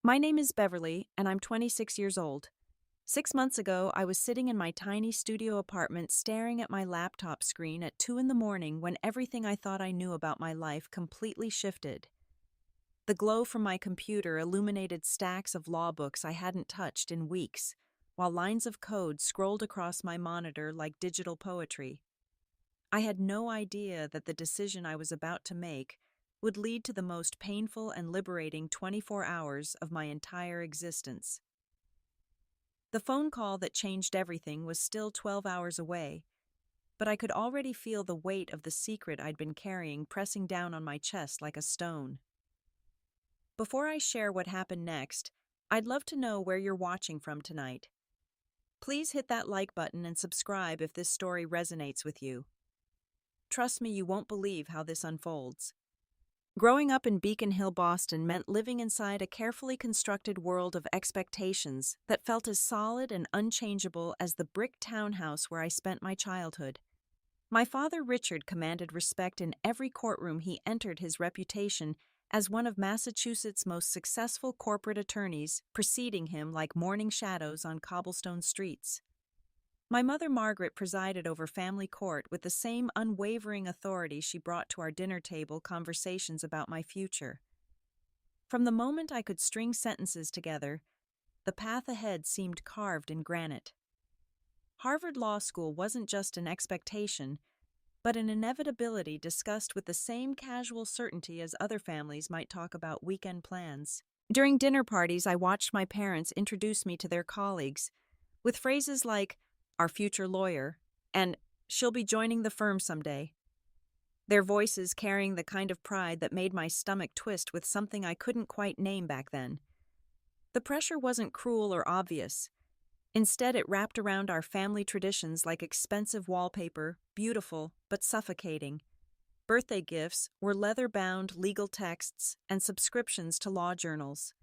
My name is Beverly, and I'm 26 years old. 6 months ago, I was sitting in my tiny studio apartment staring at my laptop screen at 2 in the morning when everything I thought I knew about my life completely shifted. The glow from my computer illuminated stacks of law books I hadn't touched in weeks, while lines of code scrolled across my monitor like digital poetry. I had no idea that the decision I was about to make would lead to the most painful and liberating 24 hours of my entire existence. The phone call that changed everything was still 12 hours away, but I could already feel the weight of the secret I'd been carrying pressing down on my chest like a stone. Before I share what happened next, I'd love to know where you're watching from tonight. Please hit that like button and subscribe if this story resonates with you. Trust me, you won't believe how this unfolds. Growing up in Beacon Hill, Boston meant living inside a carefully constructed world of expectations that felt as solid and unchangeable as the brick townhouse where I spent my childhood. My father, Richard, commanded respect in every courtroom he entered, his reputation as one of Massachusetts' most successful corporate attorneys preceding him like morning shadows on cobblestone streets. My mother, Margaret, presided over family court with the same unwavering authority she brought to our dinner table conversations about my future. From the moment I could string sentences together, the path ahead seemed carved in granite. Harvard Law School wasn't just an expectation, but an inevitability discussed with the same casual certainty as other families might talk about weekend plans. During dinner parties, I watched my parents introduce me to their colleagues, with phrases like, "our future lawyer," and "she'll be joining the firm someday." Their voices carrying the kind of pride that made my stomach twist with something I couldn't quite name back then. The pressure wasn't cruel or obvious. Instead, it wrapped around our family traditions like expensive wallpaper, beautiful but suffocating. Birthday gifts were leather-bound legal texts and subscriptions to law journals.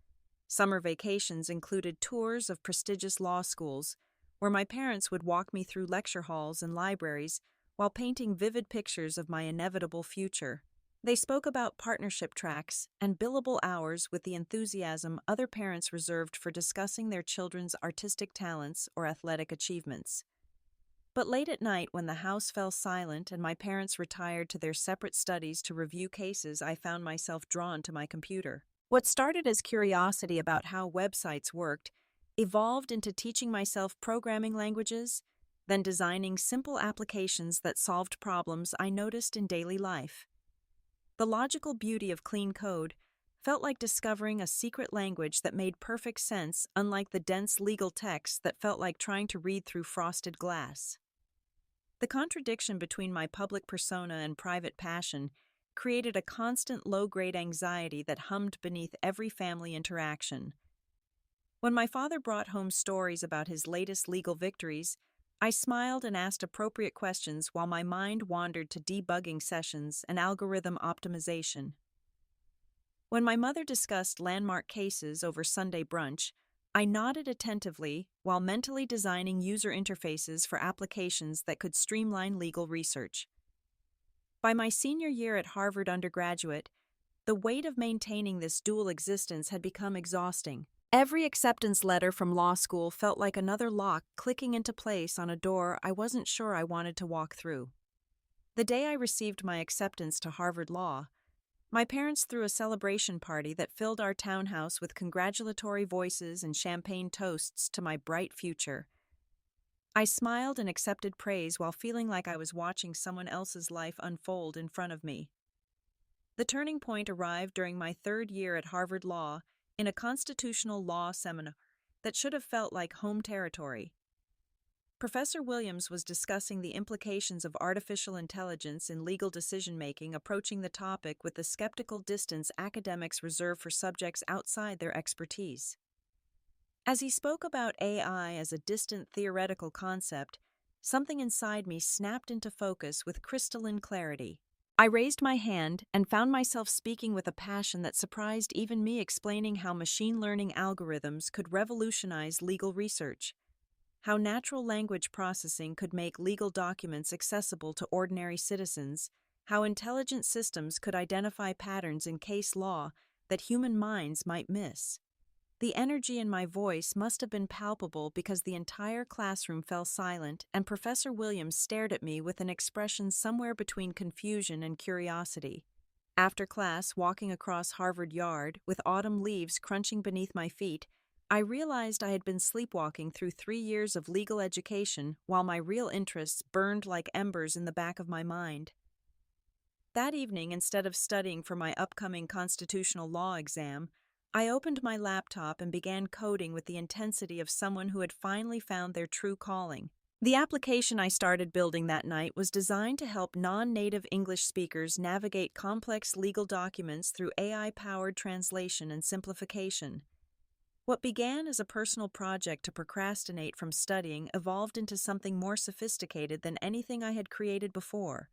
Summer vacations included tours of prestigious law schools, where my parents would walk me through lecture halls and libraries while painting vivid pictures of my inevitable future. They spoke about partnership tracks and billable hours with the enthusiasm other parents reserved for discussing their children's artistic talents or athletic achievements. But late at night, when the house fell silent and my parents retired to their separate studies to review cases, I found myself drawn to my computer. What started as curiosity about how websites worked evolved into teaching myself programming languages, then designing simple applications that solved problems I noticed in daily life. The logical beauty of clean code felt like discovering a secret language that made perfect sense, unlike the dense legal text that felt like trying to read through frosted glass. The contradiction between my public persona and private passion created a constant low-grade anxiety that hummed beneath every family interaction. When my father brought home stories about his latest legal victories, I smiled and asked appropriate questions while my mind wandered to debugging sessions and algorithm optimization. When my mother discussed landmark cases over Sunday brunch, I nodded attentively while mentally designing user interfaces for applications that could streamline legal research. By my senior year at Harvard undergraduate, the weight of maintaining this dual existence had become exhausting. Every acceptance letter from law school felt like another lock clicking into place on a door I wasn't sure I wanted to walk through. The day I received my acceptance to Harvard Law, my parents threw a celebration party that filled our townhouse with congratulatory voices and champagne toasts to my bright future. I smiled and accepted praise while feeling like I was watching someone else's life unfold in front of me. The turning point arrived during my third year at Harvard Law in a constitutional law seminar that should have felt like home territory. Professor Williams was discussing the implications of artificial intelligence in legal decision-making, approaching the topic with the skeptical distance academics reserve for subjects outside their expertise. As he spoke about AI as a distant theoretical concept, something inside me snapped into focus with crystalline clarity. I raised my hand and found myself speaking with a passion that surprised even me, explaining how machine learning algorithms could revolutionize legal research, how natural language processing could make legal documents accessible to ordinary citizens, how intelligent systems could identify patterns in case law that human minds might miss. The energy in my voice must have been palpable because the entire classroom fell silent and Professor Williams stared at me with an expression somewhere between confusion and curiosity. After class, walking across Harvard Yard, with autumn leaves crunching beneath my feet, I realized I had been sleepwalking through 3 years of legal education while my real interests burned like embers in the back of my mind. That evening, instead of studying for my upcoming constitutional law exam, I opened my laptop and began coding with the intensity of someone who had finally found their true calling. The application I started building that night was designed to help non-native English speakers navigate complex legal documents through AI-powered translation and simplification. What began as a personal project to procrastinate from studying evolved into something more sophisticated than anything I had created before.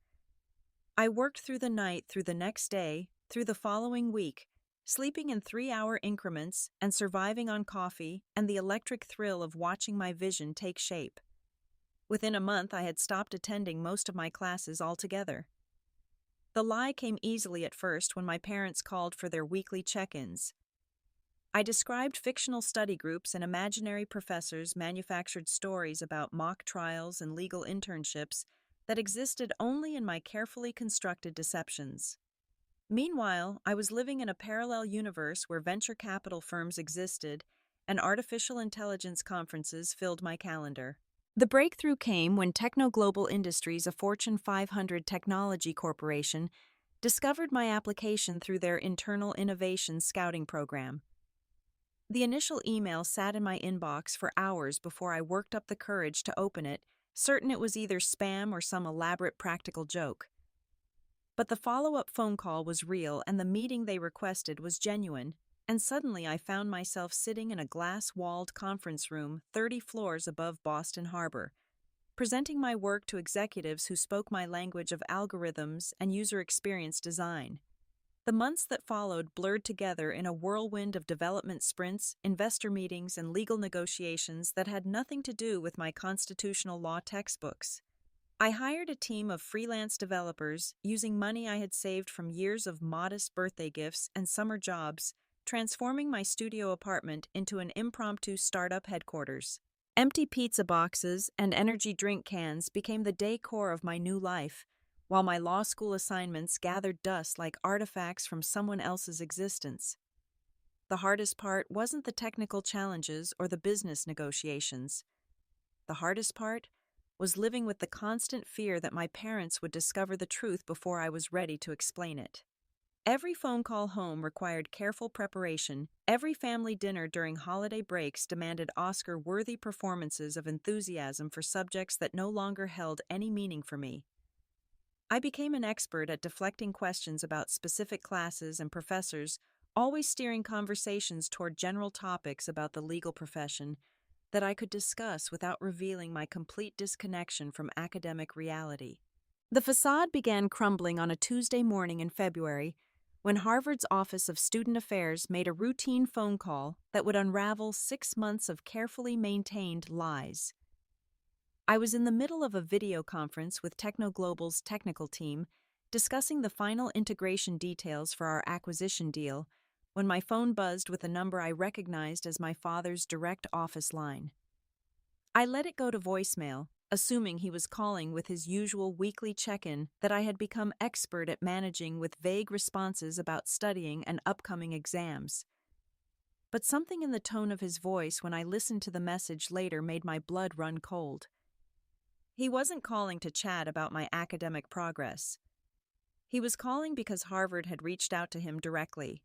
I worked through the night, through the next day, through the following week, sleeping in 3-hour increments and surviving on coffee and the electric thrill of watching my vision take shape. Within a month, I had stopped attending most of my classes altogether. The lie came easily at first when my parents called for their weekly check-ins. I described fictional study groups and imaginary professors manufactured stories about mock trials and legal internships that existed only in my carefully constructed deceptions. Meanwhile, I was living in a parallel universe where venture capital firms existed and artificial intelligence conferences filled my calendar. The breakthrough came when Techno Global Industries, a Fortune 500 technology corporation, discovered my application through their internal innovation scouting program. The initial email sat in my inbox for hours before I worked up the courage to open it, certain it was either spam or some elaborate practical joke. But the follow-up phone call was real and the meeting they requested was genuine, and suddenly I found myself sitting in a glass-walled conference room 30 floors above Boston Harbor, presenting my work to executives who spoke my language of algorithms and user experience design. The months that followed blurred together in a whirlwind of development sprints, investor meetings, and legal negotiations that had nothing to do with my constitutional law textbooks. I hired a team of freelance developers using money I had saved from years of modest birthday gifts and summer jobs, transforming my studio apartment into an impromptu startup headquarters. Empty pizza boxes and energy drink cans became the decor of my new life, while my law school assignments gathered dust like artifacts from someone else's existence. The hardest part wasn't the technical challenges or the business negotiations. The hardest part was living with the constant fear that my parents would discover the truth before I was ready to explain it. Every phone call home required careful preparation. Every family dinner during holiday breaks demanded Oscar-worthy performances of enthusiasm for subjects that no longer held any meaning for me. I became an expert at deflecting questions about specific classes and professors, always steering conversations toward general topics about the legal profession that I could discuss without revealing my complete disconnection from academic reality. The facade began crumbling on a Tuesday morning in February when Harvard's Office of Student Affairs made a routine phone call that would unravel 6 months of carefully maintained lies. I was in the middle of a video conference with Techno Global's technical team, discussing the final integration details for our acquisition deal, when my phone buzzed with a number I recognized as my father's direct office line. I let it go to voicemail, assuming he was calling with his usual weekly check-in that I had become expert at managing with vague responses about studying and upcoming exams. But something in the tone of his voice when I listened to the message later made my blood run cold. He wasn't calling to chat about my academic progress. He was calling because Harvard had reached out to him directly.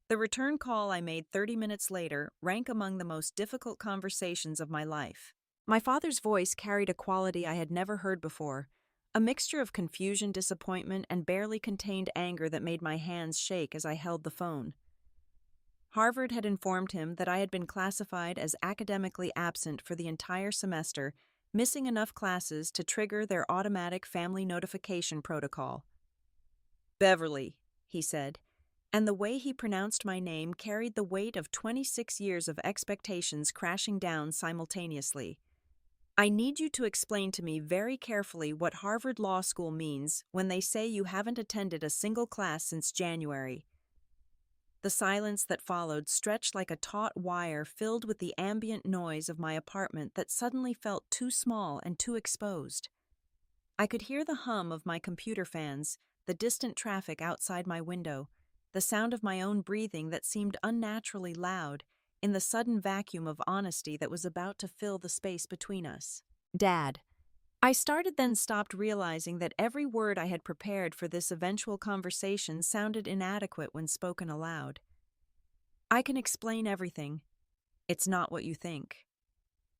The return call I made 30 minutes later rank among the most difficult conversations of my life. My father's voice carried a quality I had never heard before, a mixture of confusion, disappointment, and barely contained anger that made my hands shake as I held the phone. Harvard had informed him that I had been classified as academically absent for the entire semester, missing enough classes to trigger their automatic family notification protocol. "Beverly," he said, and the way he pronounced my name carried the weight of 26 years of expectations crashing down simultaneously. "I need you to explain to me very carefully what Harvard Law School means when they say you haven't attended a single class since January." The silence that followed stretched like a taut wire filled with the ambient noise of my apartment that suddenly felt too small and too exposed. I could hear the hum of my computer fans, the distant traffic outside my window, the sound of my own breathing that seemed unnaturally loud in the sudden vacuum of honesty that was about to fill the space between us. Dad. I started then stopped realizing that every word I had prepared for this eventual conversation sounded inadequate when spoken aloud. I can explain everything. It's not what you think.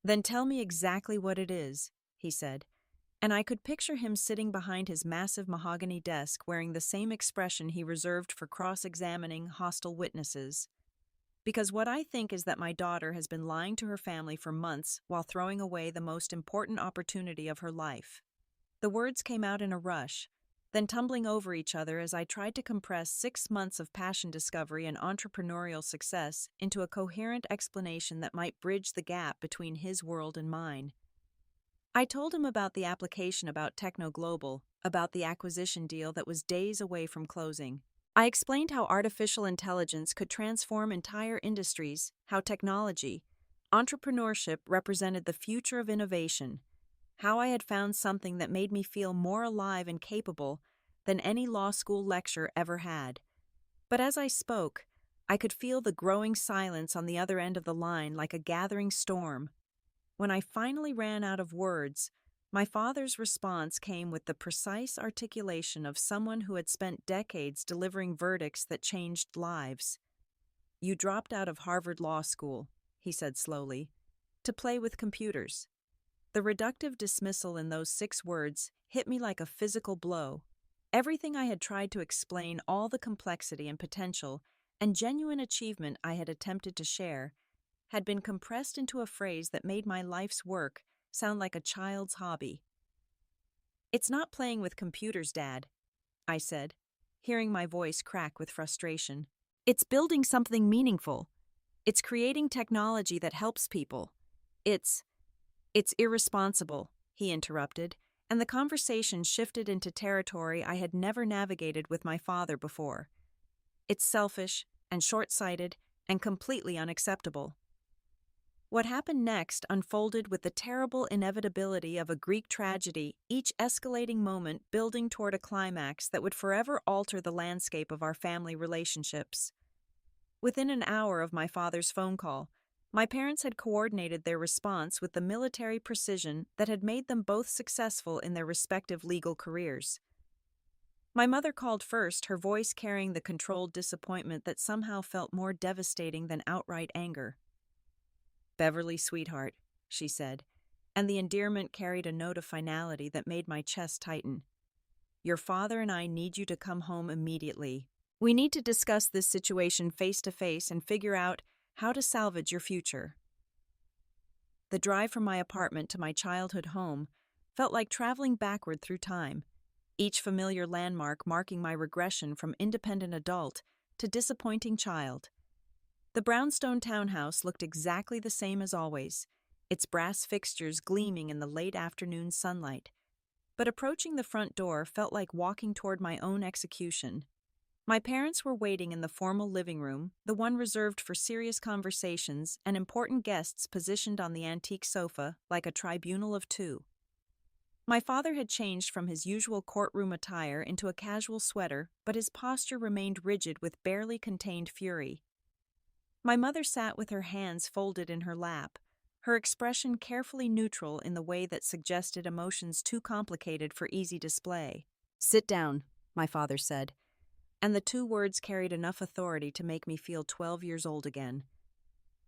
Then tell me exactly what it is, he said, and I could picture him sitting behind his massive mahogany desk wearing the same expression he reserved for cross-examining hostile witnesses. Because what I think is that my daughter has been lying to her family for months while throwing away the most important opportunity of her life. The words came out in a rush, then tumbling over each other as I tried to compress 6 months of passion discovery and entrepreneurial success into a coherent explanation that might bridge the gap between his world and mine. I told him about the application about Techno Global, about the acquisition deal that was days away from closing. I explained how artificial intelligence could transform entire industries, how technology, entrepreneurship represented the future of innovation, how I had found something that made me feel more alive and capable than any law school lecture ever had. But as I spoke, I could feel the growing silence on the other end of the line like a gathering storm. When I finally ran out of words, my father's response came with the precise articulation of someone who had spent decades delivering verdicts that changed lives. "You dropped out of Harvard Law School," he said slowly, "to play with computers." The reductive dismissal in those 6 words hit me like a physical blow. Everything I had tried to explain, all the complexity and potential and genuine achievement I had attempted to share, had been compressed into a phrase that made my life's work sound like a child's hobby. "It's not playing with computers, Dad," I said, hearing my voice crack with frustration. "It's building something meaningful. It's creating technology that helps people. It's irresponsible," he interrupted, and the conversation shifted into territory I had never navigated with my father before. "It's selfish and short-sighted and completely unacceptable." What happened next unfolded with the terrible inevitability of a Greek tragedy, each escalating moment building toward a climax that would forever alter the landscape of our family relationships. Within an hour of my father's phone call, my parents had coordinated their response with the military precision that had made them both successful in their respective legal careers. My mother called first, her voice carrying the controlled disappointment that somehow felt more devastating than outright anger. "Beverly, sweetheart," she said, and the endearment carried a note of finality that made my chest tighten. "Your father and I need you to come home immediately. We need to discuss this situation face to face and figure out how to salvage your future." The drive from my apartment to my childhood home felt like traveling backward through time, each familiar landmark marking my regression from independent adult to disappointing child. The brownstone townhouse looked exactly the same as always, its brass fixtures gleaming in the late afternoon sunlight. But approaching the front door felt like walking toward my own execution. My parents were waiting in the formal living room, the one reserved for serious conversations and important guests positioned on the antique sofa like a tribunal of 2. My father had changed from his usual courtroom attire into a casual sweater, but his posture remained rigid with barely contained fury. My mother sat with her hands folded in her lap, her expression carefully neutral in the way that suggested emotions too complicated for easy display. "Sit down," my father said, and the 2 words carried enough authority to make me feel 12 years old again.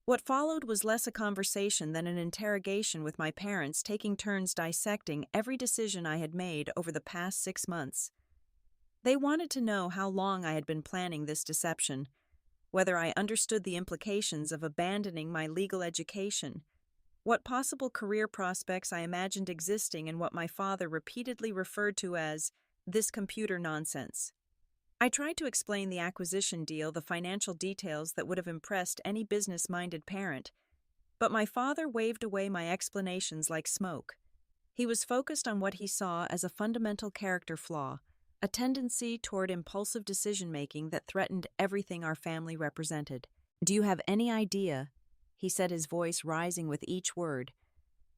What followed was less a conversation than an interrogation, with my parents taking turns dissecting every decision I had made over the past 6 months. They wanted to know how long I had been planning this deception, whether I understood the implications of abandoning my legal education, what possible career prospects I imagined existing in what my father repeatedly referred to as this computer nonsense. I tried to explain the acquisition deal, the financial details that would have impressed any business-minded parent, but my father waved away my explanations like smoke. He was focused on what he saw as a fundamental character flaw, a tendency toward impulsive decision-making that threatened everything our family represented. Do you have any idea, he said, his voice rising with each word,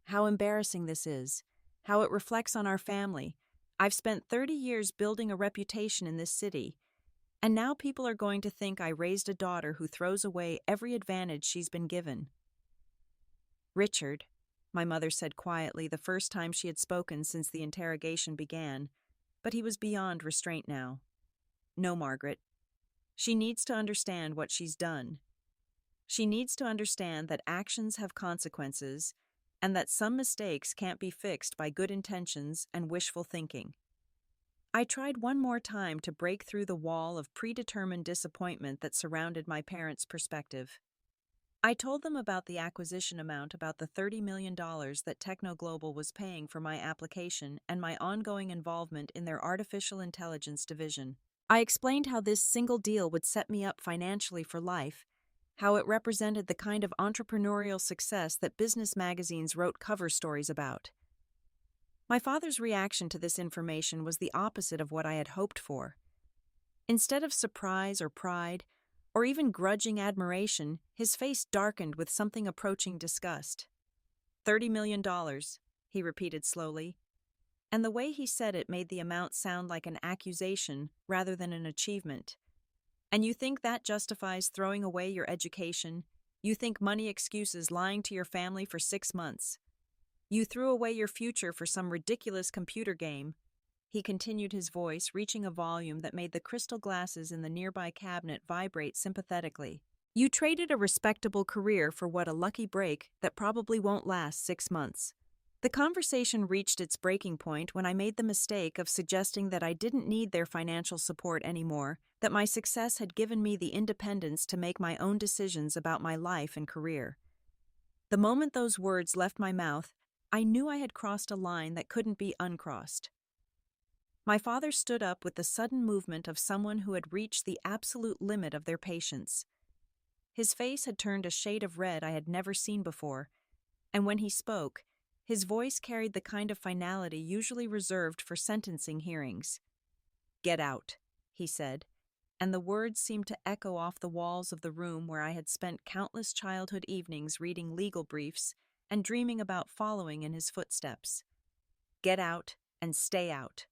how embarrassing this is, how it reflects on our family? I've spent 30 years building a reputation in this city, and now people are going to think I raised a daughter who throws away every advantage she's been given. Richard, my mother said quietly the first time she had spoken since the interrogation began, but he was beyond restraint now. No, Margaret. She needs to understand what she's done. She needs to understand that actions have consequences and that some mistakes can't be fixed by good intentions and wishful thinking. I tried one more time to break through the wall of predetermined disappointment that surrounded my parents' perspective. I told them about the acquisition amount, about the $30 million that TechnoGlobal was paying for my application and my ongoing involvement in their artificial intelligence division. I explained how this single deal would set me up financially for life, how it represented the kind of entrepreneurial success that business magazines wrote cover stories about. My father's reaction to this information was the opposite of what I had hoped for. Instead of surprise or pride, or even grudging admiration, his face darkened with something approaching disgust. $30 million, he repeated slowly, and the way he said it made the amount sound like an accusation rather than an achievement. And you think that justifies throwing away your education? You think money excuses lying to your family for 6 months? You threw away your future for some ridiculous computer game? He continued, his voice reaching a volume that made the crystal glasses in the nearby cabinet vibrate sympathetically. You traded a respectable career for what, a lucky break that probably won't last 6 months. The conversation reached its breaking point when I made the mistake of suggesting that I didn't need their financial support anymore, that my success had given me the independence to make my own decisions about my life and career. The moment those words left my mouth, I knew I had crossed a line that couldn't be uncrossed. My father stood up with the sudden movement of someone who had reached the absolute limit of their patience. His face had turned a shade of red I had never seen before, and when he spoke, his voice carried the kind of finality usually reserved for sentencing hearings. "Get out," he said, and the words seemed to echo off the walls of the room where I had spent countless childhood evenings reading legal briefs and dreaming about following in his footsteps. "Get out and stay out."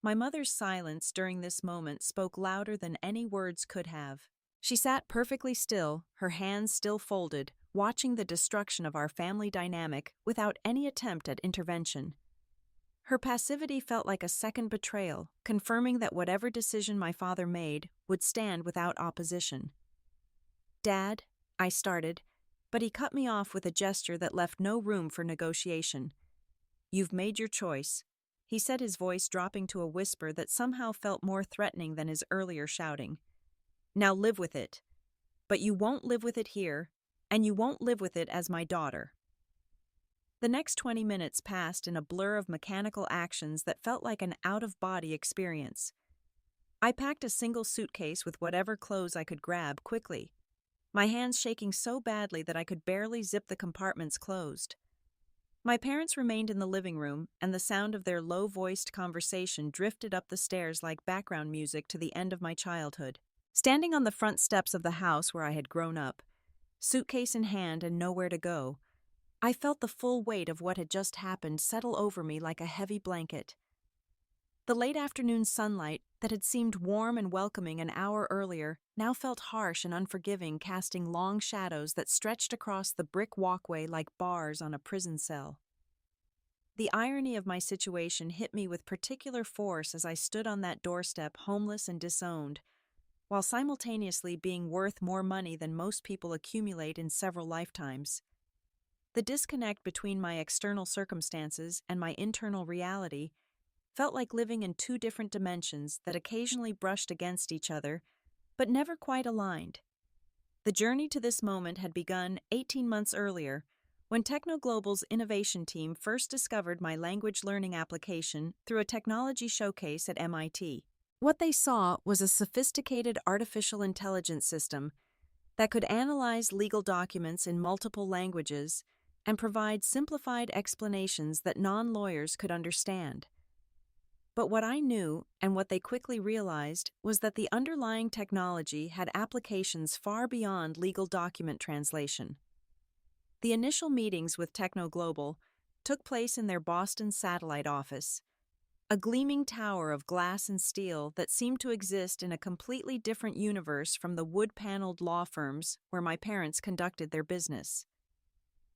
My mother's silence during this moment spoke louder than any words could have. She sat perfectly still, her hands still folded, watching the destruction of our family dynamic without any attempt at intervention. Her passivity felt like a second betrayal, confirming that whatever decision my father made would stand without opposition. "Dad," I started, but he cut me off with a gesture that left no room for negotiation. "You've made your choice," he said, his voice dropping to a whisper that somehow felt more threatening than his earlier shouting. "Now live with it. But you won't live with it here, and you won't live with it as my daughter." The next 20 minutes passed in a blur of mechanical actions that felt like an out-of-body experience. I packed a single suitcase with whatever clothes I could grab quickly, my hands shaking so badly that I could barely zip the compartments closed. My parents remained in the living room, and the sound of their low-voiced conversation drifted up the stairs like background music to the end of my childhood. Standing on the front steps of the house where I had grown up, suitcase in hand and nowhere to go, I felt the full weight of what had just happened settle over me like a heavy blanket. The late afternoon sunlight that had seemed warm and welcoming an hour earlier now felt harsh and unforgiving, casting long shadows that stretched across the brick walkway like bars on a prison cell. The irony of my situation hit me with particular force as I stood on that doorstep, homeless and disowned, while simultaneously being worth more money than most people accumulate in several lifetimes. The disconnect between my external circumstances and my internal reality felt like living in two different dimensions that occasionally brushed against each other, but never quite aligned. The journey to this moment had begun 18 months earlier, when TechnoGlobal's innovation team first discovered my language learning application through a technology showcase at MIT. What they saw was a sophisticated artificial intelligence system that could analyze legal documents in multiple languages and provide simplified explanations that non-lawyers could understand. But what I knew, and what they quickly realized, was that the underlying technology had applications far beyond legal document translation. The initial meetings with Techno Global took place in their Boston satellite office, a gleaming tower of glass and steel that seemed to exist in a completely different universe from the wood-paneled law firms where my parents conducted their business.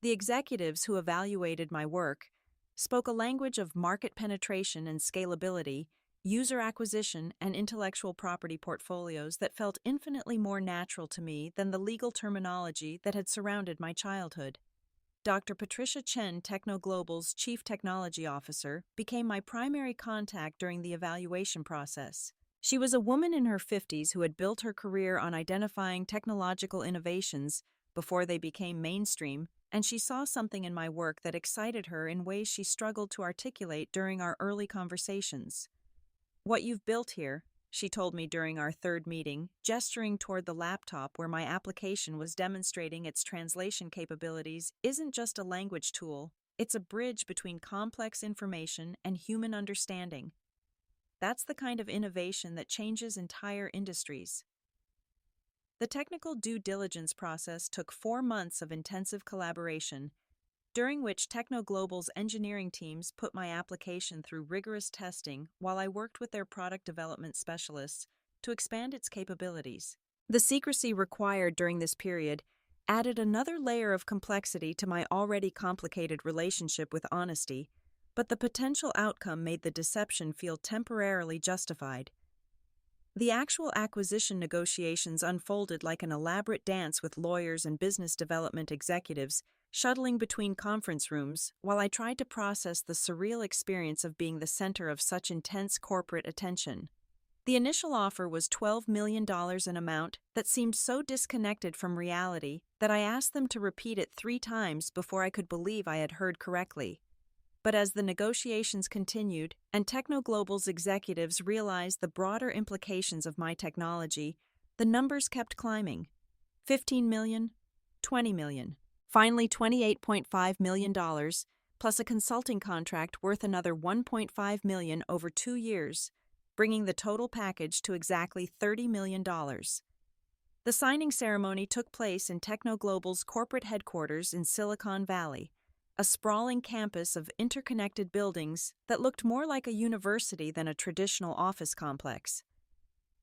The executives who evaluated my work spoke a language of market penetration and scalability, user acquisition, and intellectual property portfolios that felt infinitely more natural to me than the legal terminology that had surrounded my childhood. Dr. Patricia Chen, Techno Global's Chief Technology Officer, became my primary contact during the evaluation process. She was a woman in her 50s who had built her career on identifying technological innovations before they became mainstream, and she saw something in my work that excited her in ways she struggled to articulate during our early conversations. "What you've built here," she told me during our third meeting, gesturing toward the laptop where my application was demonstrating its translation capabilities, "isn't just a language tool, it's a bridge between complex information and human understanding. That's the kind of innovation that changes entire industries." The technical due diligence process took 4 months of intensive collaboration, during which Techno Global's engineering teams put my application through rigorous testing while I worked with their product development specialists to expand its capabilities. The secrecy required during this period added another layer of complexity to my already complicated relationship with honesty, but the potential outcome made the deception feel temporarily justified. The actual acquisition negotiations unfolded like an elaborate dance with lawyers and business development executives shuttling between conference rooms while I tried to process the surreal experience of being the center of such intense corporate attention. The initial offer was $12 million in amount that seemed so disconnected from reality that I asked them to repeat it 3 times before I could believe I had heard correctly. But as the negotiations continued and Techno Global's executives realized the broader implications of my technology, the numbers kept climbing. 15 million, 20 million, finally $28.5 million, plus a consulting contract worth another $1.5 million over 2 years, bringing the total package to exactly $30 million. The signing ceremony took place in Techno Global's corporate headquarters in Silicon Valley, a sprawling campus of interconnected buildings that looked more like a university than a traditional office complex.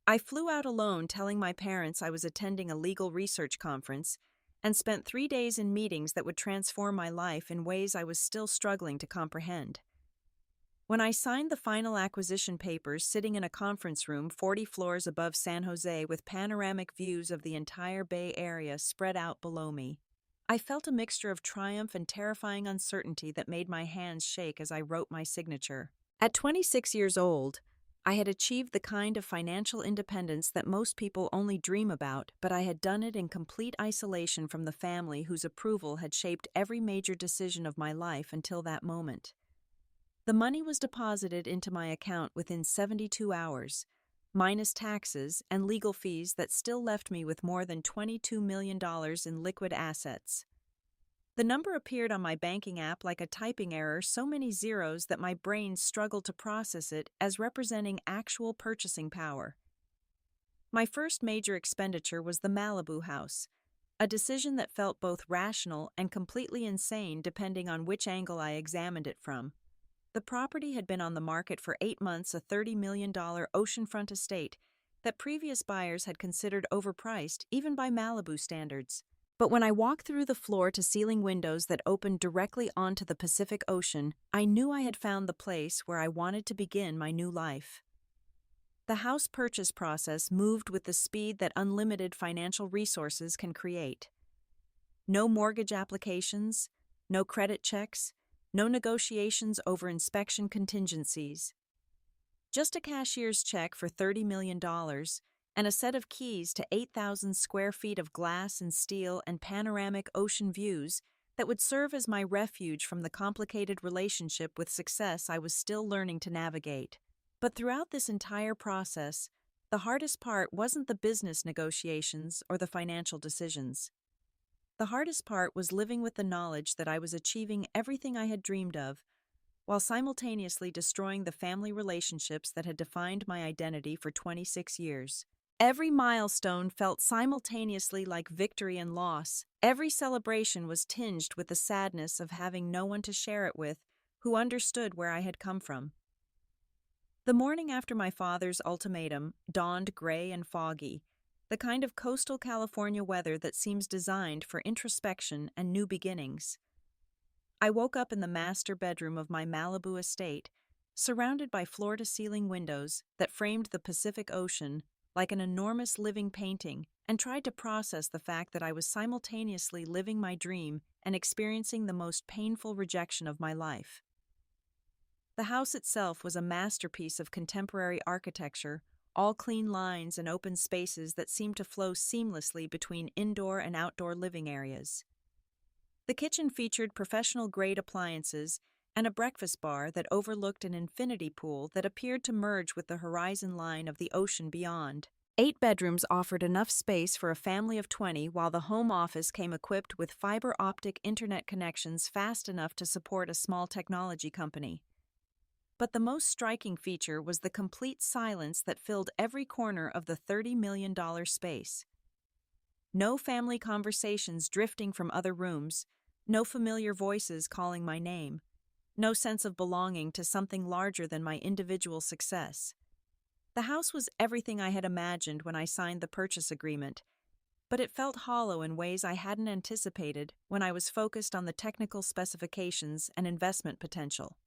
I flew out alone, telling my parents I was attending a legal research conference, and spent 3 days in meetings that would transform my life in ways I was still struggling to comprehend. When I signed the final acquisition papers sitting in a conference room 40 floors above San Jose with panoramic views of the entire Bay Area spread out below me, I felt a mixture of triumph and terrifying uncertainty that made my hands shake as I wrote my signature. At 26 years old, I had achieved the kind of financial independence that most people only dream about, but I had done it in complete isolation from the family whose approval had shaped every major decision of my life until that moment. The money was deposited into my account within 72 hours, minus taxes and legal fees that still left me with more than $22 million in liquid assets. The number appeared on my banking app like a typing error, so many zeros that my brain struggled to process it as representing actual purchasing power. My first major expenditure was the Malibu house, a decision that felt both rational and completely insane depending on which angle I examined it from. The property had been on the market for 8 months, a $30 million oceanfront estate that previous buyers had considered overpriced even by Malibu standards. But when I walked through the floor-to-ceiling windows that opened directly onto the Pacific Ocean, I knew I had found the place where I wanted to begin my new life. The house purchase process moved with the speed that unlimited financial resources can create. No mortgage applications, no credit checks, no negotiations over inspection contingencies. Just a cashier's check for $30 million and a set of keys to 8,000 square feet of glass and steel and panoramic ocean views that would serve as my refuge from the complicated relationship with success I was still learning to navigate. But throughout this entire process, the hardest part wasn't the business negotiations or the financial decisions. The hardest part was living with the knowledge that I was achieving everything I had dreamed of, while simultaneously destroying the family relationships that had defined my identity for 26 years. Every milestone felt simultaneously like victory and loss. Every celebration was tinged with the sadness of having no one to share it with who understood where I had come from. The morning after my father's ultimatum dawned gray and foggy, the kind of coastal California weather that seems designed for introspection and new beginnings. I woke up in the master bedroom of my Malibu estate, surrounded by floor-to-ceiling windows that framed the Pacific Ocean like an enormous living painting, and tried to process the fact that I was simultaneously living my dream and experiencing the most painful rejection of my life. The house itself was a masterpiece of contemporary architecture, all clean lines and open spaces that seemed to flow seamlessly between indoor and outdoor living areas. The kitchen featured professional-grade appliances and a breakfast bar that overlooked an infinity pool that appeared to merge with the horizon line of the ocean beyond. 8 bedrooms offered enough space for a family of 20, while the home office came equipped with fiber-optic internet connections fast enough to support a small technology company. But the most striking feature was the complete silence that filled every corner of the $30 million space. No family conversations drifting from other rooms, no familiar voices calling my name, no sense of belonging to something larger than my individual success. The house was everything I had imagined when I signed the purchase agreement, but it felt hollow in ways I hadn't anticipated when I was focused on the technical specifications and investment potential.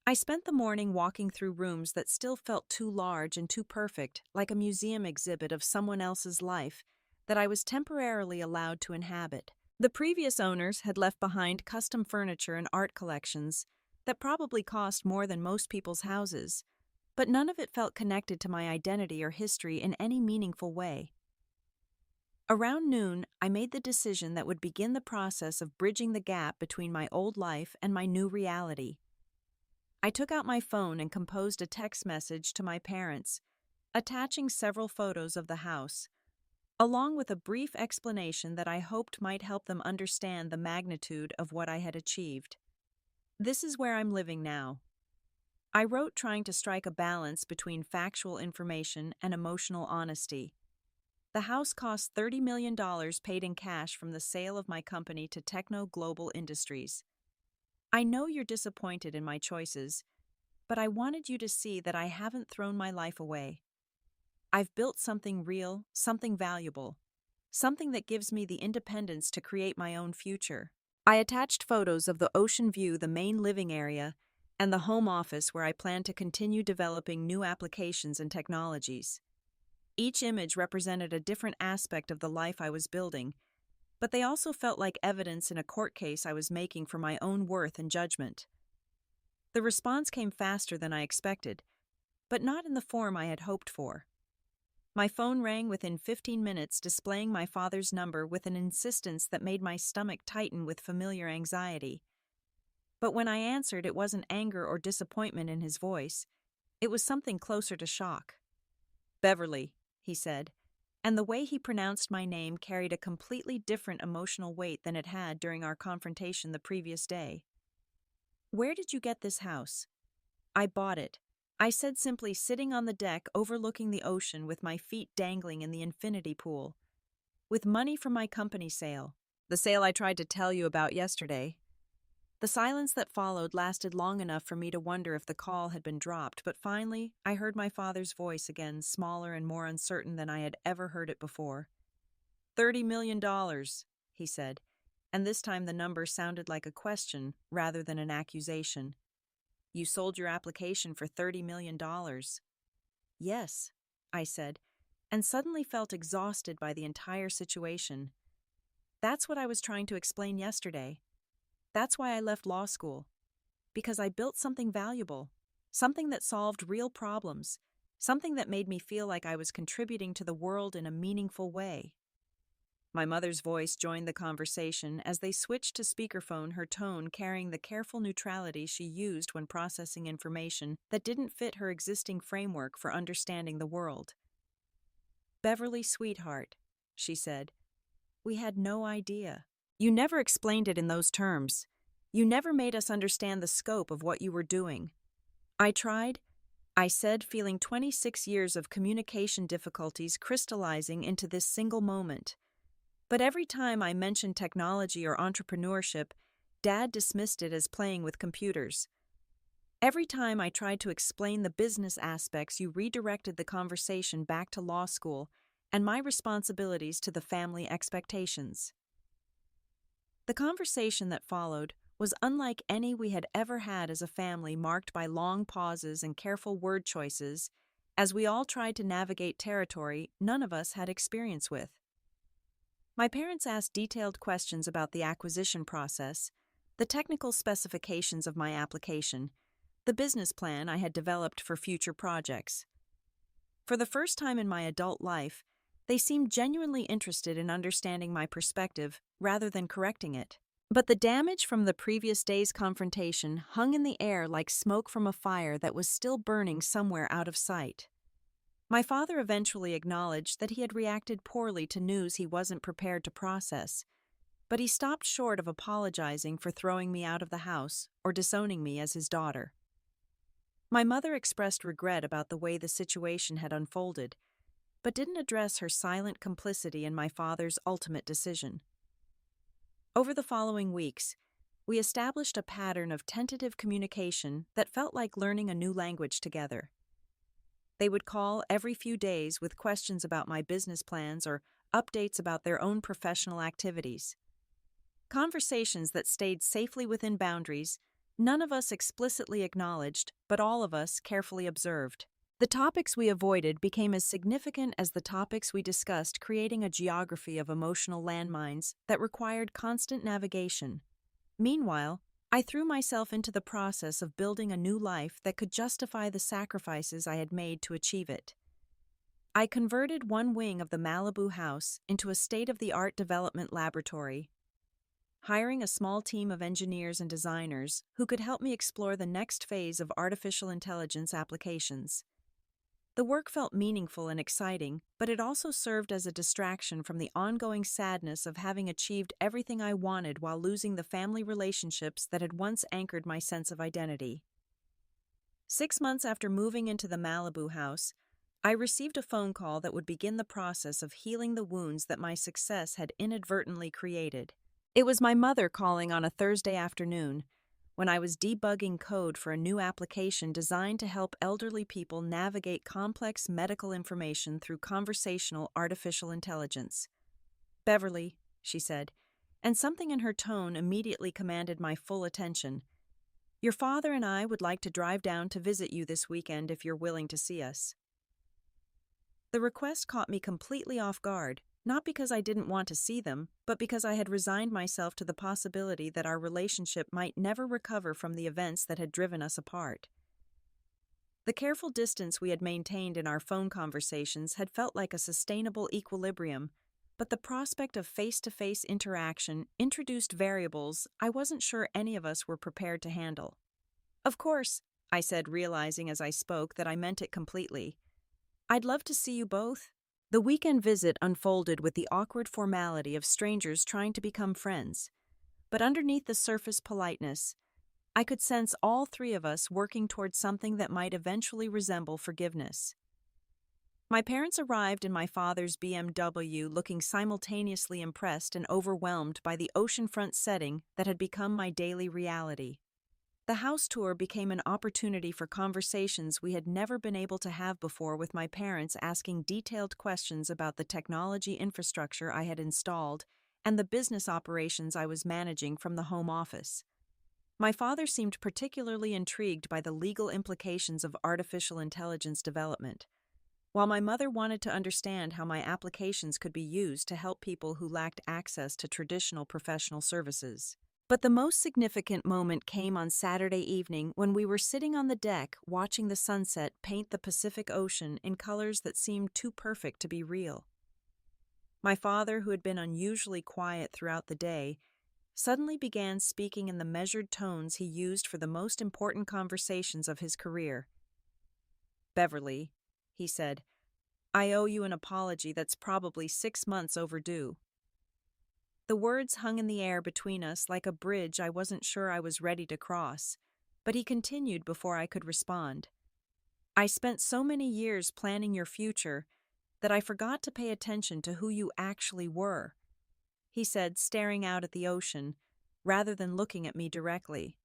I spent the morning walking through rooms that still felt too large and too perfect, like a museum exhibit of someone else's life that I was temporarily allowed to inhabit. The previous owners had left behind custom furniture and art collections that probably cost more than most people's houses, but none of it felt connected to my identity or history in any meaningful way. Around noon, I made the decision that would begin the process of bridging the gap between my old life and my new reality. I took out my phone and composed a text message to my parents, attaching several photos of the house, along with a brief explanation that I hoped might help them understand the magnitude of what I had achieved. "This is where I'm living now," I wrote, trying to strike a balance between factual information and emotional honesty. The house cost $30 million paid in cash from the sale of my company to Techno Global Industries. I know you're disappointed in my choices, but I wanted you to see that I haven't thrown my life away. I've built something real, something valuable, something that gives me the independence to create my own future. I attached photos of the ocean view, the main living area, and the home office where I plan to continue developing new applications and technologies. Each image represented a different aspect of the life I was building, but they also felt like evidence in a court case I was making for my own worth and judgment. The response came faster than I expected, but not in the form I had hoped for. My phone rang within 15 minutes, displaying my father's number with an insistence that made my stomach tighten with familiar anxiety. But when I answered, it wasn't anger or disappointment in his voice. It was something closer to shock. "Beverly," he said, and the way he pronounced my name carried a completely different emotional weight than it had during our confrontation the previous day. "Where did you get this house?" "I bought it," I said simply, sitting on the deck overlooking the ocean with my feet dangling in the infinity pool. "With money from my company sale. The sale I tried to tell you about yesterday." The silence that followed lasted long enough for me to wonder if the call had been dropped, but finally I heard my father's voice again, smaller and more uncertain than I had ever heard it before. $30 million, he said, and this time the number sounded like a question rather than an accusation. "You sold your application for $30 million. "Yes," I said, and suddenly felt exhausted by the entire situation. That's what I was trying to explain yesterday. That's why I left law school. Because I built something valuable, something that solved real problems, something that made me feel like I was contributing to the world in a meaningful way. My mother's voice joined the conversation as they switched to speakerphone, her tone carrying the careful neutrality she used when processing information that didn't fit her existing framework for understanding the world. "Beverly, sweetheart," she said, "we had no idea. You never explained it in those terms. You never made us understand the scope of what you were doing. I tried, I said, feeling 26 years of communication difficulties crystallizing into this single moment. But every time I mentioned technology or entrepreneurship, Dad dismissed it as playing with computers. Every time I tried to explain the business aspects, you redirected the conversation back to law school and my responsibilities to the family expectations. The conversation that followed was unlike any we had ever had as a family, marked by long pauses and careful word choices, as we all tried to navigate territory none of us had experience with. My parents asked detailed questions about the acquisition process, the technical specifications of my application, the business plan I had developed for future projects. For the first time in my adult life, they seemed genuinely interested in understanding my perspective rather than correcting it. But the damage from the previous day's confrontation hung in the air like smoke from a fire that was still burning somewhere out of sight. My father eventually acknowledged that he had reacted poorly to news he wasn't prepared to process, but he stopped short of apologizing for throwing me out of the house or disowning me as his daughter. My mother expressed regret about the way the situation had unfolded, but didn't address her silent complicity in my father's ultimate decision. Over the following weeks, we established a pattern of tentative communication that felt like learning a new language together. They would call every few days with questions about my business plans or updates about their own professional activities. Conversations that stayed safely within boundaries, none of us explicitly acknowledged, but all of us carefully observed. The topics we avoided became as significant as the topics we discussed, creating a geography of emotional landmines that required constant navigation. Meanwhile, I threw myself into the process of building a new life that could justify the sacrifices I had made to achieve it. I converted one wing of the Malibu house into a state-of-the-art development laboratory, hiring a small team of engineers and designers who could help me explore the next phase of artificial intelligence applications. The work felt meaningful and exciting, but it also served as a distraction from the ongoing sadness of having achieved everything I wanted while losing the family relationships that had once anchored my sense of identity. 6 months after moving into the Malibu house, I received a phone call that would begin the process of healing the wounds that my success had inadvertently created. It was my mother calling on a Thursday afternoon, when I was debugging code for a new application designed to help elderly people navigate complex medical information through conversational artificial intelligence. "Beverly," she said, and something in her tone immediately commanded my full attention. "Your father and I would like to drive down to visit you this weekend if you're willing to see us." The request caught me completely off guard, not because I didn't want to see them, but because I had resigned myself to the possibility that our relationship might never recover from the events that had driven us apart. The careful distance we had maintained in our phone conversations had felt like a sustainable equilibrium, but the prospect of face-to-face interaction introduced variables I wasn't sure any of us were prepared to handle. "Of course," I said, realizing as I spoke that I meant it completely. "I'd love to see you both." The weekend visit unfolded with the awkward formality of strangers trying to become friends. But underneath the surface politeness, I could sense all three of us working towards something that might eventually resemble forgiveness. My parents arrived in my father's BMW, looking simultaneously impressed and overwhelmed by the oceanfront setting that had become my daily reality. The house tour became an opportunity for conversations we had never been able to have before, with my parents asking detailed questions about the technology infrastructure I had installed and the business operations I was managing from the home office. My father seemed particularly intrigued by the legal implications of artificial intelligence development, while my mother wanted to understand how my applications could be used to help people who lacked access to traditional professional services. But the most significant moment came on Saturday evening when we were sitting on the deck watching the sunset paint the Pacific Ocean in colors that seemed too perfect to be real. My father, who had been unusually quiet throughout the day, suddenly began speaking in the measured tones he used for the most important conversations of his career. "Beverly," he said, "I owe you an apology that's probably 6 months overdue." The words hung in the air between us like a bridge I wasn't sure I was ready to cross, but he continued before I could respond. I spent so many years planning your future that I forgot to pay attention to who you actually were, he said, staring out at the ocean, rather than looking at me directly.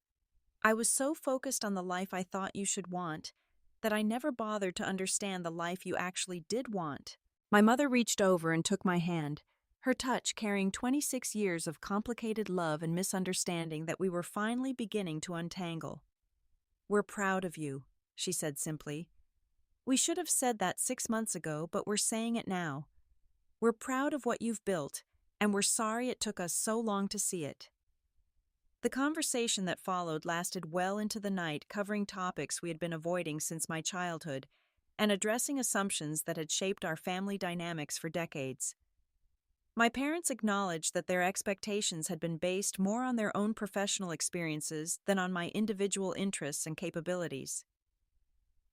I was so focused on the life I thought you should want that I never bothered to understand the life you actually did want. My mother reached over and took my hand, her touch carrying 26 years of complicated love and misunderstanding that we were finally beginning to untangle. "We're proud of you," she said simply. "We should have said that 6 months ago, but we're saying it now. We're proud of what you've built, and we're sorry it took us so long to see it." The conversation that followed lasted well into the night, covering topics we had been avoiding since my childhood and addressing assumptions that had shaped our family dynamics for decades. My parents acknowledged that their expectations had been based more on their own professional experiences than on my individual interests and capabilities.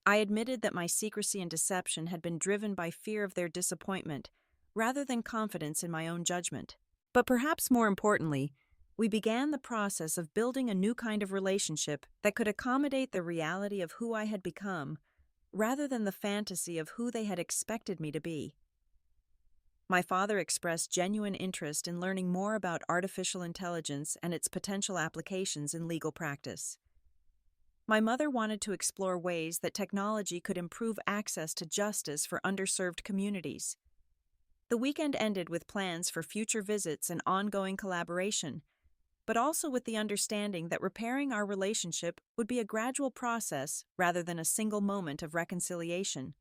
I admitted that my secrecy and deception had been driven by fear of their disappointment, rather than confidence in my own judgment. But perhaps more importantly, we began the process of building a new kind of relationship that could accommodate the reality of who I had become, rather than the fantasy of who they had expected me to be. My father expressed genuine interest in learning more about artificial intelligence and its potential applications in legal practice. My mother wanted to explore ways that technology could improve access to justice for underserved communities. The weekend ended with plans for future visits and ongoing collaboration, but also with the understanding that repairing our relationship would be a gradual process rather than a single moment of reconciliation.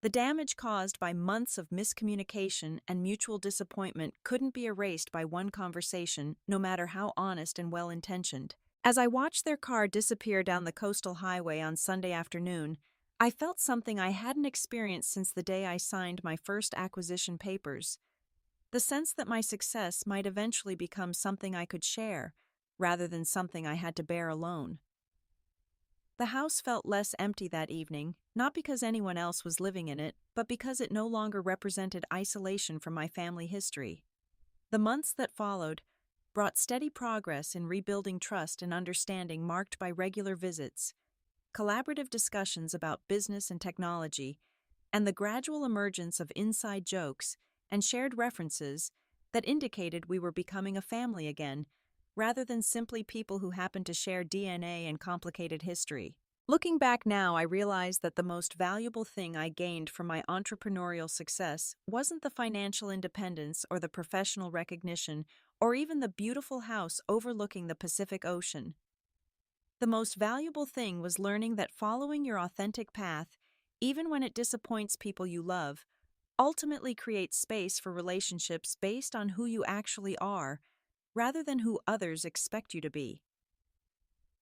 The damage caused by months of miscommunication and mutual disappointment couldn't be erased by one conversation, no matter how honest and well-intentioned. As I watched their car disappear down the coastal highway on Sunday afternoon, I felt something I hadn't experienced since the day I signed my first acquisition papers. The sense that my success might eventually become something I could share, rather than something I had to bear alone. The house felt less empty that evening, not because anyone else was living in it, but because it no longer represented isolation from my family history. The months that followed brought steady progress in rebuilding trust and understanding, marked by regular visits, collaborative discussions about business and technology, and the gradual emergence of inside jokes and shared references that indicated we were becoming a family again, rather than simply people who happened to share DNA and complicated history. Looking back now, I realize that the most valuable thing I gained from my entrepreneurial success wasn't the financial independence or the professional recognition or even the beautiful house overlooking the Pacific Ocean. The most valuable thing was learning that following your authentic path, even when it disappoints people you love, ultimately creates space for relationships based on who you actually are, rather than who others expect you to be.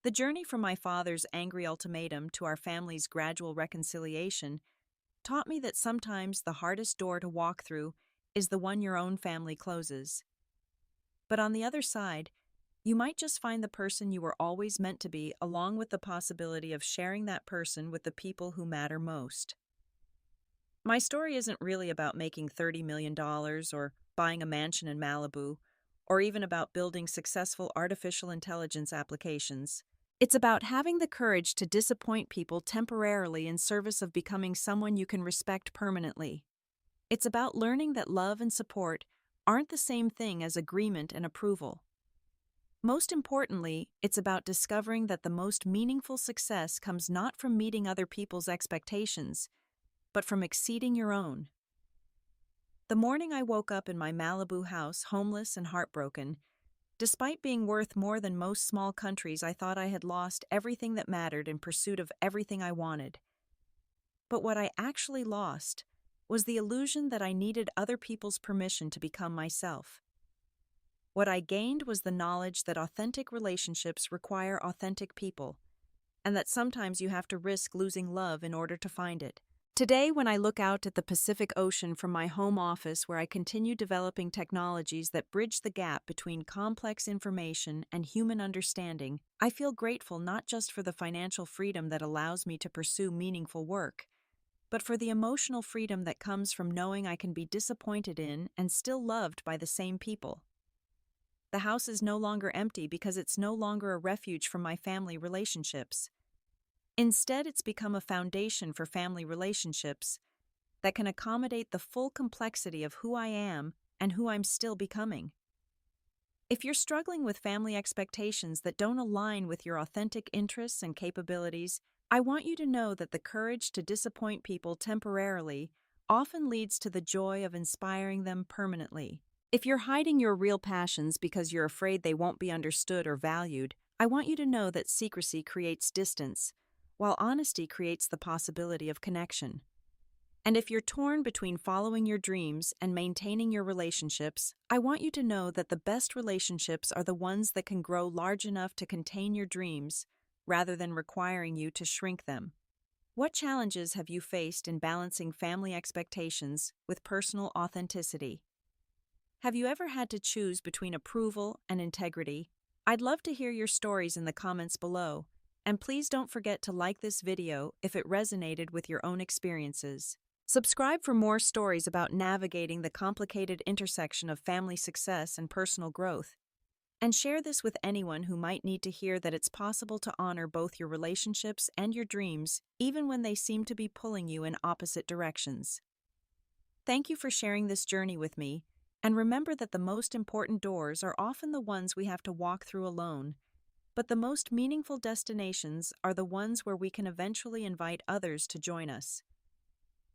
The journey from my father's angry ultimatum to our family's gradual reconciliation taught me that sometimes the hardest door to walk through is the one your own family closes. But on the other side, you might just find the person you were always meant to be, along with the possibility of sharing that person with the people who matter most. My story isn't really about making $30 million or buying a mansion in Malibu, or even about building successful artificial intelligence applications. It's about having the courage to disappoint people temporarily in service of becoming someone you can respect permanently. It's about learning that love and support aren't the same thing as agreement and approval. Most importantly, it's about discovering that the most meaningful success comes not from meeting other people's expectations, but from exceeding your own. The morning I woke up in my Malibu house, homeless and heartbroken, despite being worth more than most small countries, I thought I had lost everything that mattered in pursuit of everything I wanted. But what I actually lost was the illusion that I needed other people's permission to become myself. What I gained was the knowledge that authentic relationships require authentic people, and that sometimes you have to risk losing love in order to find it. Today, when I look out at the Pacific Ocean from my home office where I continue developing technologies that bridge the gap between complex information and human understanding, I feel grateful not just for the financial freedom that allows me to pursue meaningful work, but for the emotional freedom that comes from knowing I can be disappointed in and still loved by the same people. The house is no longer empty because it's no longer a refuge from my family relationships. Instead, it's become a foundation for family relationships that can accommodate the full complexity of who I am and who I'm still becoming. If you're struggling with family expectations that don't align with your authentic interests and capabilities, I want you to know that the courage to disappoint people temporarily often leads to the joy of inspiring them permanently. If you're hiding your real passions because you're afraid they won't be understood or valued, I want you to know that secrecy creates distance, while honesty creates the possibility of connection. And if you're torn between following your dreams and maintaining your relationships, I want you to know that the best relationships are the ones that can grow large enough to contain your dreams rather than requiring you to shrink them. What challenges have you faced in balancing family expectations with personal authenticity? Have you ever had to choose between approval and integrity? I'd love to hear your stories in the comments below, and please don't forget to like this video if it resonated with your own experiences. Subscribe for more stories about navigating the complicated intersection of family success and personal growth. And share this with anyone who might need to hear that it's possible to honor both your relationships and your dreams, even when they seem to be pulling you in opposite directions. Thank you for sharing this journey with me, and remember that the most important doors are often the ones we have to walk through alone, but the most meaningful destinations are the ones where we can eventually invite others to join us.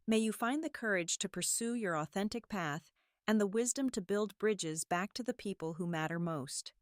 May you find the courage to pursue your authentic path and the wisdom to build bridges back to the people who matter most.